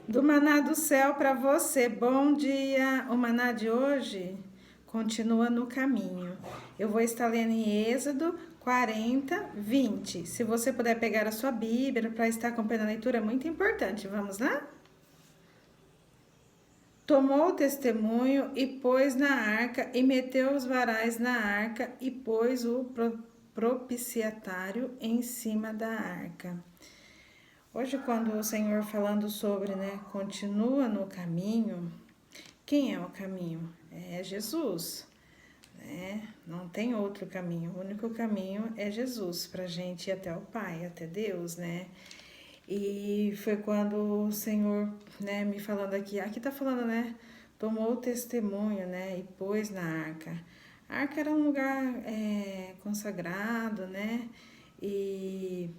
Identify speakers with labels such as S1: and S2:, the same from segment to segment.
S1: Do maná do céu para você, bom dia! O maná de hoje continua no caminho. Eu vou estar lendo em Êxodo 40, 20. Se você puder pegar a sua Bíblia para estar acompanhando a leitura, é muito importante. Vamos lá? Tomou o testemunho e pôs na arca, e meteu os varais na arca, e pôs o propiciatário em cima da arca. Hoje, quando o Senhor falando sobre, continua no caminho, quem é o caminho? É Jesus, Não tem outro caminho, o único caminho é Jesus, pra gente ir até o Pai, até Deus, E foi quando o Senhor, me falando aqui tá falando, tomou o testemunho, e pôs na arca. A arca era um lugar consagrado, E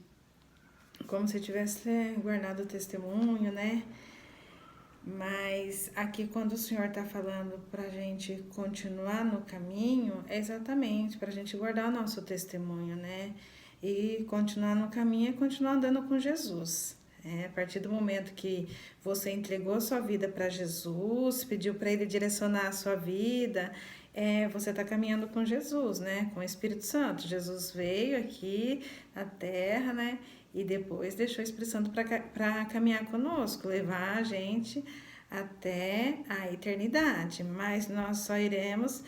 S1: como se tivesse guardado o testemunho, Mas aqui quando o Senhor está falando para a gente continuar no caminho, é exatamente para a gente guardar o nosso testemunho, E continuar no caminho é continuar andando com Jesus. A partir do momento que você entregou a sua vida para Jesus, pediu para Ele direcionar a sua vida, você está caminhando com Jesus, com o Espírito Santo. Jesus veio aqui na Terra, E depois deixou o Espírito Santo para caminhar conosco, levar a gente até a eternidade. Mas nós só iremos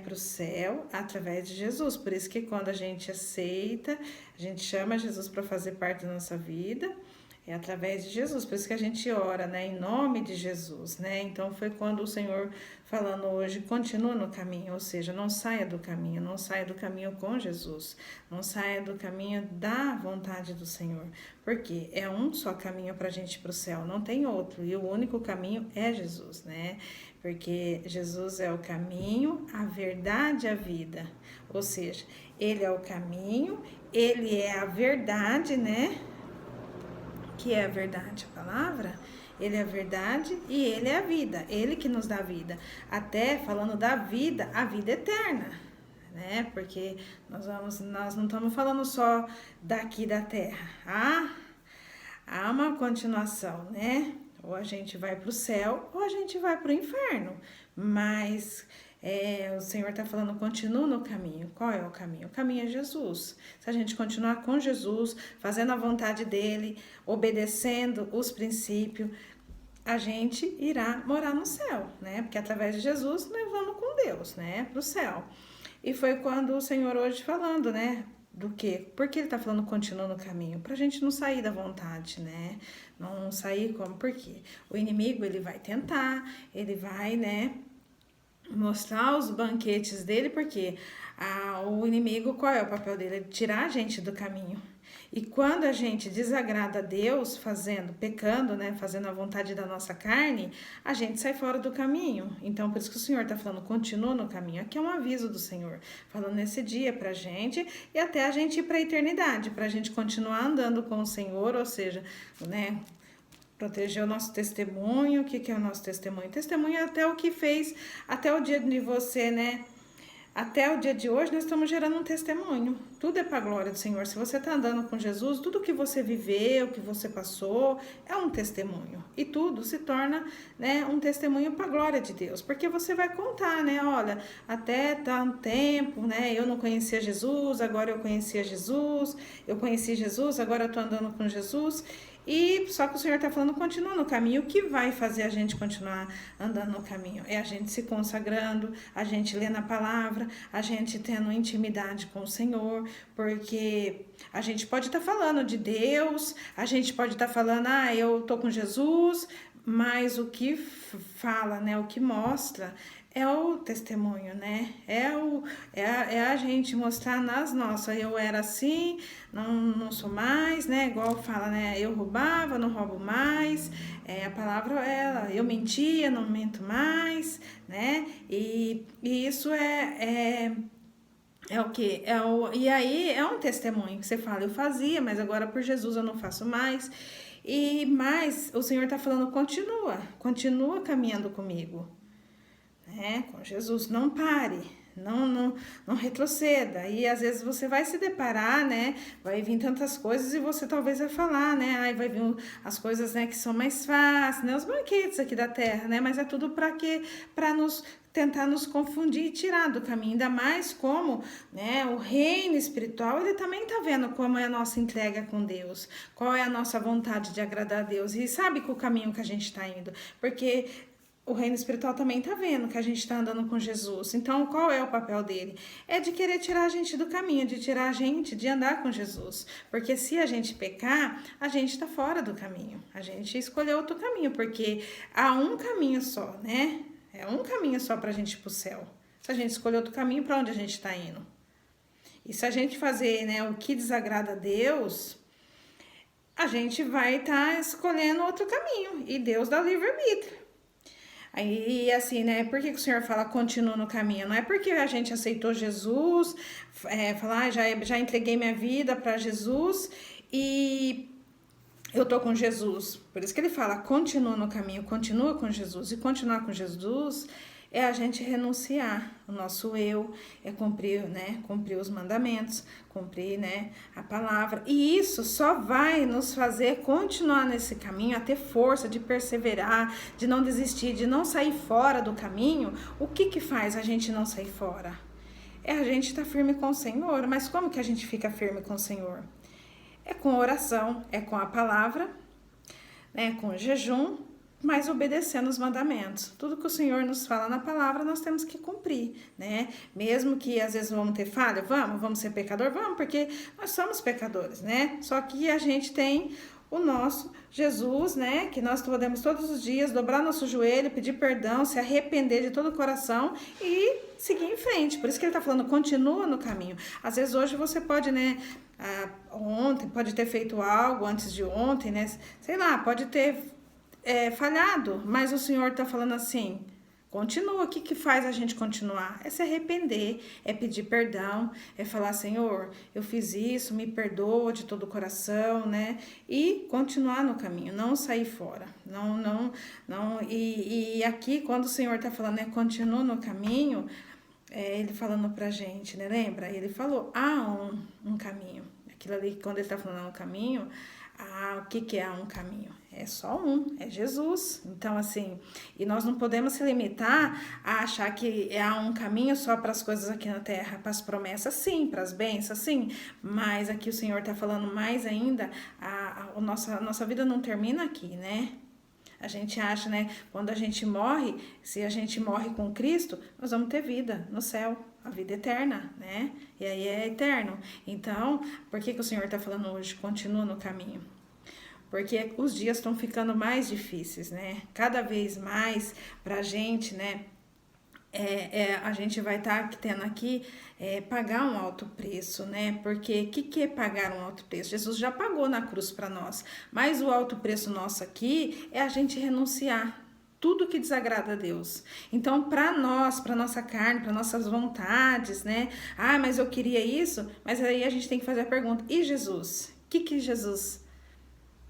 S1: para o céu através de Jesus. Por isso que quando a gente aceita, a gente chama Jesus para fazer parte da nossa vida, é através de Jesus, por isso que a gente ora, em nome de Jesus, Então foi quando o Senhor falando hoje, continua no caminho, ou seja, não saia do caminho, não saia do caminho com Jesus, não saia do caminho da vontade do Senhor, porque é um só caminho para a gente ir para o céu, não tem outro, e o único caminho é Jesus, Porque Jesus é o caminho, a verdade e a vida, ou seja, Ele é o caminho, Ele é a verdade, Que é a verdade, a palavra, Ele é a verdade e Ele é a vida, Ele que nos dá vida, até falando da vida, a vida eterna, Porque nós não estamos falando só daqui da terra, há uma continuação, Ou a gente vai para o céu ou a gente vai para o inferno, mas o Senhor está falando, continua no caminho. Qual é o caminho? O caminho é Jesus. Se a gente continuar com Jesus, fazendo a vontade dele, obedecendo os princípios, a gente irá morar no céu, Porque através de Jesus nós vamos com Deus, para o céu. E foi quando o Senhor hoje falando, do quê? Por que ele tá falando continua no caminho? Pra gente não sair da vontade, Não sair como? Por quê? O inimigo, ele vai tentar, ele vai, mostrar os banquetes dele, porque o inimigo, qual é o papel dele? É tirar a gente do caminho. E quando a gente desagrada a Deus, pecando, fazendo a vontade da nossa carne, a gente sai fora do caminho. Então, por isso que o Senhor está falando, continua no caminho. Aqui é um aviso do Senhor, falando nesse dia pra gente, e até a gente ir pra eternidade, pra gente continuar andando com o Senhor, ou seja, proteger o nosso testemunho. O que é o nosso testemunho? Testemunho é até o que fez, até o dia de você, Até o dia de hoje nós estamos gerando um testemunho. Tudo é para a glória do Senhor. Se você está andando com Jesus, tudo que você viveu, que você passou, é um testemunho. E tudo se torna, um testemunho para a glória de Deus. Porque você vai contar, Olha, até tanto tempo, eu não conhecia Jesus, agora eu conhecia Jesus. Eu conheci Jesus, agora eu estou andando com Jesus. E só que o Senhor está falando, continua no caminho. O que vai fazer a gente continuar andando no caminho? É a gente se consagrando, a gente lendo a palavra, a gente tendo intimidade com o Senhor, porque a gente pode estar falando de Deus, a gente pode estar falando, eu tô com Jesus, mas o que fala, o que mostra é o testemunho, É a gente mostrar nas nossas, eu era assim, não sou mais, Igual fala, eu roubava, não roubo mais, a palavra eu mentia, não mento mais, E isso é o que? E aí é um testemunho que você fala, eu fazia, mas agora por Jesus eu não faço mais. Mas o Senhor está falando, continua caminhando comigo, com Jesus, não pare, não retroceda. E às vezes você vai se deparar, né? Vai vir tantas coisas e você talvez vai falar, né? Ai, vai vir as coisas, né, que são mais fáceis, né? Os banquetes aqui da terra, né? Mas é tudo para quê? Para nos tentar nos confundir e tirar do caminho, ainda mais como, né, o reino espiritual, ele também tá vendo como é a nossa entrega com Deus, qual é a nossa vontade de agradar a Deus, e sabe que o caminho que a gente tá indo, porque o reino espiritual também tá vendo que a gente tá andando com Jesus. Então, qual é o papel dele? É de querer tirar a gente do caminho, de tirar a gente de andar com Jesus. Porque se a gente pecar, a gente tá fora do caminho. A gente escolheu outro caminho, porque há um caminho só, né? É um caminho só pra gente ir pro céu. Se a gente escolher outro caminho, para onde a gente tá indo? E se a gente fazer, né, o que desagrada a Deus, a gente vai estar escolhendo outro caminho. E Deus dá o livre-arbítrio. Aí, assim, né? Por que o Senhor fala continua no caminho? Não é porque a gente aceitou Jesus, falar, já entreguei minha vida para Jesus e eu tô com Jesus. Por isso que ele fala, continua no caminho, continua com Jesus. E continuar com Jesus é a gente renunciar o nosso eu, é cumprir, né, cumprir os mandamentos, cumprir, né, a palavra. E isso só vai nos fazer continuar nesse caminho, a ter força de perseverar, de não desistir, de não sair fora do caminho. O que faz a gente não sair fora? É a gente estar firme com o Senhor. Mas como que a gente fica firme com o Senhor? É com oração, é com a palavra, né, com jejum, mas obedecendo os mandamentos. Tudo que o Senhor nos fala na palavra, nós temos que cumprir, né? Mesmo que às vezes vamos ter falha, vamos ser pecador, vamos, porque nós somos pecadores, né? Só que a gente tem o nosso Jesus, né? Que nós podemos todos os dias dobrar nosso joelho, pedir perdão, se arrepender de todo o coração e seguir em frente. Por isso que ele tá falando, continua no caminho. Às vezes hoje você pode, né? Ontem pode ter feito algo antes de ontem, né? Sei lá, pode ter falhado, mas o Senhor está falando assim, continua. O que faz a gente continuar? É se arrepender, é pedir perdão, é falar, Senhor, eu fiz isso, me perdoa de todo o coração, né? E continuar no caminho, não sair fora. E aqui, quando o Senhor está falando, né, continua no caminho, ele falando pra gente, né? Lembra? Ele falou, há um caminho. Aquilo ali, quando ele está falando há um caminho, o que é um caminho? É só um, é Jesus. Então, assim, e nós não podemos se limitar a achar que há um caminho só para as coisas aqui na terra, para as promessas, sim, para as bênçãos, sim, mas aqui o Senhor está falando mais ainda, a nossa vida não termina aqui, né? A gente acha, né, quando a gente morre, se a gente morre com Cristo, nós vamos ter vida no céu, a vida eterna, né? E aí é eterno. Então, por que o Senhor está falando hoje, continua no caminho? Porque os dias estão ficando mais difíceis, né? Cada vez mais pra gente, né? A gente vai estar tendo aqui pagar um alto preço, né? Porque o que é pagar um alto preço? Jesus já pagou na cruz para nós, mas o alto preço nosso aqui é a gente renunciar tudo que desagrada a Deus. Então, para nós, para nossa carne, para nossas vontades, né? Mas eu queria isso, mas aí a gente tem que fazer a pergunta: e Jesus? O que Jesus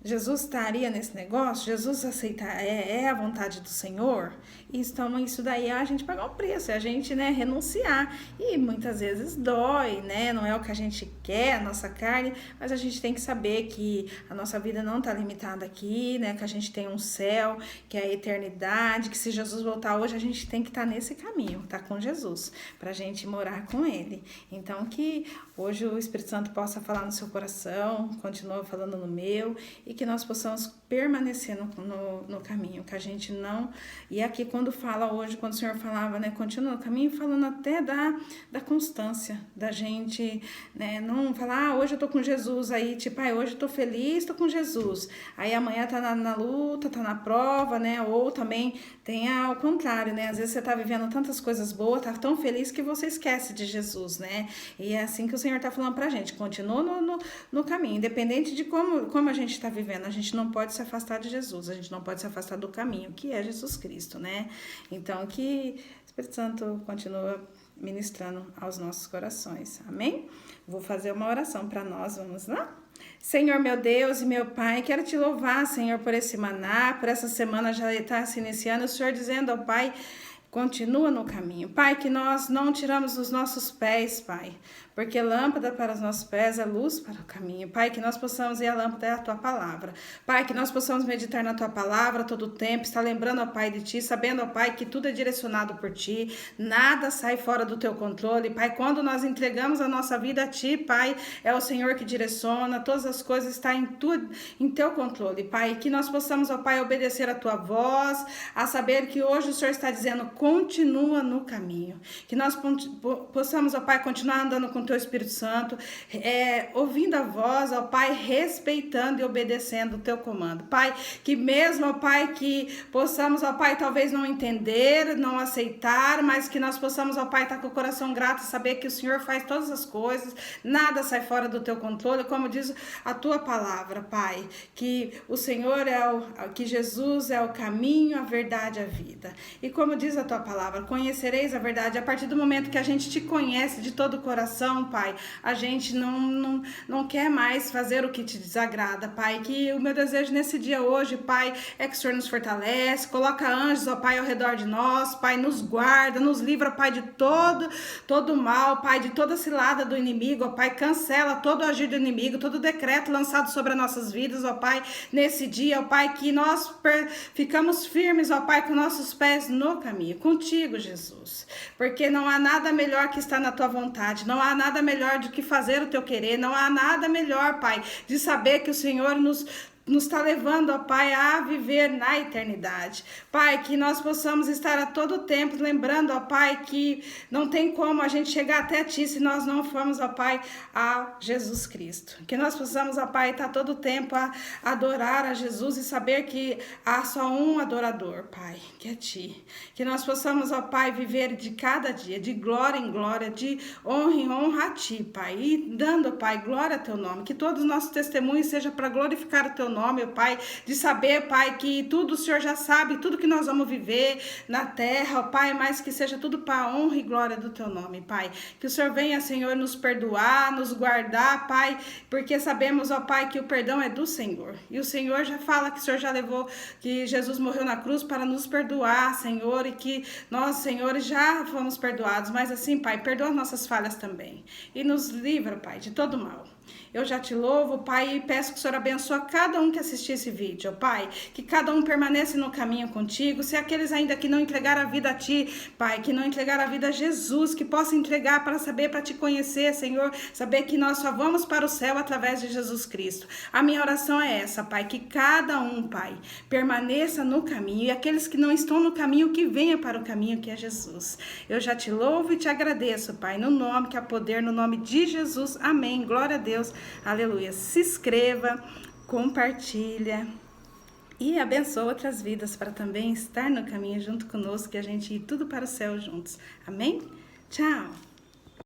S1: estaria nesse negócio? Jesus aceitar, é a vontade do Senhor? Então, isso daí é a gente pagar o preço, é a gente, né, renunciar. E muitas vezes dói, né? Não é o que a gente quer, a nossa carne, mas a gente tem que saber que a nossa vida não está limitada aqui, né? Que a gente tem um céu, que é a eternidade, que se Jesus voltar hoje, a gente tem que estar nesse caminho, tá com Jesus, pra gente morar com Ele. Então, que hoje o Espírito Santo possa falar no seu coração, continua falando no meu, e que nós possamos permanecer no caminho, que a gente não... E aqui quando fala hoje, quando o Senhor falava, né, continua no caminho, falando até da constância, da gente, né, não falar, hoje eu tô com Jesus, aí tipo, hoje eu tô feliz, tô com Jesus, aí amanhã tá na luta, tá na prova, né, ou também tem ao contrário, né, às vezes você tá vivendo tantas coisas boas, tá tão feliz que você esquece de Jesus, né, e é assim que o Senhor tá falando pra gente, continua no caminho, independente de como a gente tá vivendo, a gente não pode se afastar de Jesus, a gente não pode se afastar do caminho, que é Jesus Cristo, né? Então, que o Espírito Santo continua ministrando aos nossos corações, amém? Vou fazer uma oração para nós, vamos lá? Senhor, meu Deus e meu Pai, quero te louvar, Senhor, por esse maná, por essa semana já está se iniciando, o Senhor dizendo ao Pai, continua no caminho. Pai, que nós não tiramos os nossos pés, Pai, porque lâmpada para os nossos pés é luz para o caminho. Pai, que nós possamos, e a lâmpada é a Tua palavra. Pai, que nós possamos meditar na Tua palavra todo o tempo, estar lembrando, ó Pai, de Ti, sabendo, ó Pai, que tudo é direcionado por Ti, nada sai fora do Teu controle. Pai, quando nós entregamos a nossa vida a Ti, Pai, é o Senhor que direciona, todas as coisas estão em Teu controle, Pai, que nós possamos, ó Pai, obedecer a Tua voz, a saber que hoje o Senhor está dizendo, continua no caminho, que nós possamos, ó Pai, continuar andando com Teu Espírito Santo, ouvindo a voz, ó Pai, respeitando e obedecendo o Teu comando, Pai, que mesmo, ó Pai, que possamos, ó Pai, talvez não entender, não aceitar, mas que nós possamos, ó Pai, estar com o coração grato, saber que o Senhor faz todas as coisas, nada sai fora do Teu controle, como diz a Tua palavra, Pai, que o Senhor que Jesus é o caminho, a verdade e a vida, e como diz a Tua palavra, conhecereis a verdade. A partir do momento que a gente Te conhece de todo o coração, Pai, a gente não quer mais fazer o que Te desagrada, Pai, que o meu desejo nesse dia hoje, Pai, é que o Senhor nos fortalece, coloca anjos, ó Pai, ao redor de nós, Pai, nos guarda, nos livra, Pai, de todo mal, Pai, de toda cilada do inimigo, ó Pai, cancela todo o agir do inimigo, todo o decreto lançado sobre as nossas vidas, ó Pai, nesse dia, ó Pai, que nós ficamos firmes, ó Pai, com nossos pés no caminho, contigo, Jesus, porque não há nada melhor que estar na Tua vontade, não há nada melhor do que fazer o Teu querer, não há nada melhor, Pai, de saber que o Senhor nos está levando, ó Pai, a viver na eternidade. Pai, que nós possamos estar a todo tempo lembrando, ó Pai, que não tem como a gente chegar até Ti se nós não formos, ó Pai, a Jesus Cristo. Que nós possamos, ó Pai, estar todo tempo a adorar a Jesus e saber que há só um adorador, Pai, que é Ti. Que nós possamos, ó Pai, viver de cada dia, de glória em glória, de honra em honra a Ti, Pai. E dando, ó Pai, glória a Teu nome. Que todos os nossos testemunhos sejam para glorificar o Teu nome, Pai, de saber, Pai, que tudo o Senhor já sabe, tudo que nós vamos viver na terra, Pai, mas que seja tudo para a honra e glória do Teu nome, Pai. Que o Senhor venha, Senhor, nos perdoar, nos guardar, Pai, porque sabemos, ó Pai, que o perdão é do Senhor. E o Senhor já fala que o Senhor já levou, que Jesus morreu na cruz para nos perdoar, Senhor, e que nós, Senhor, já fomos perdoados. Mas assim, Pai, perdoa nossas falhas também. E nos livra, Pai, de todo mal. Eu já Te louvo, Pai, e peço que o Senhor abençoe cada um que assistir esse vídeo, Pai, que cada um permaneça no caminho contigo, se aqueles ainda que não entregaram a vida a Ti, Pai, que não entregaram a vida a Jesus, que possa entregar para saber, para Te conhecer, Senhor, saber que nós só vamos para o céu através de Jesus Cristo. A minha oração é essa, Pai, que cada um, Pai, permaneça no caminho, e aqueles que não estão no caminho, que venham para o caminho que é Jesus. Eu já Te louvo e Te agradeço, Pai, no nome que há poder, no nome de Jesus, amém, glória a Deus. Aleluia. Se inscreva, compartilha e abençoa outras vidas para também estar no caminho junto conosco e a gente ir tudo para o céu juntos. Amém? Tchau!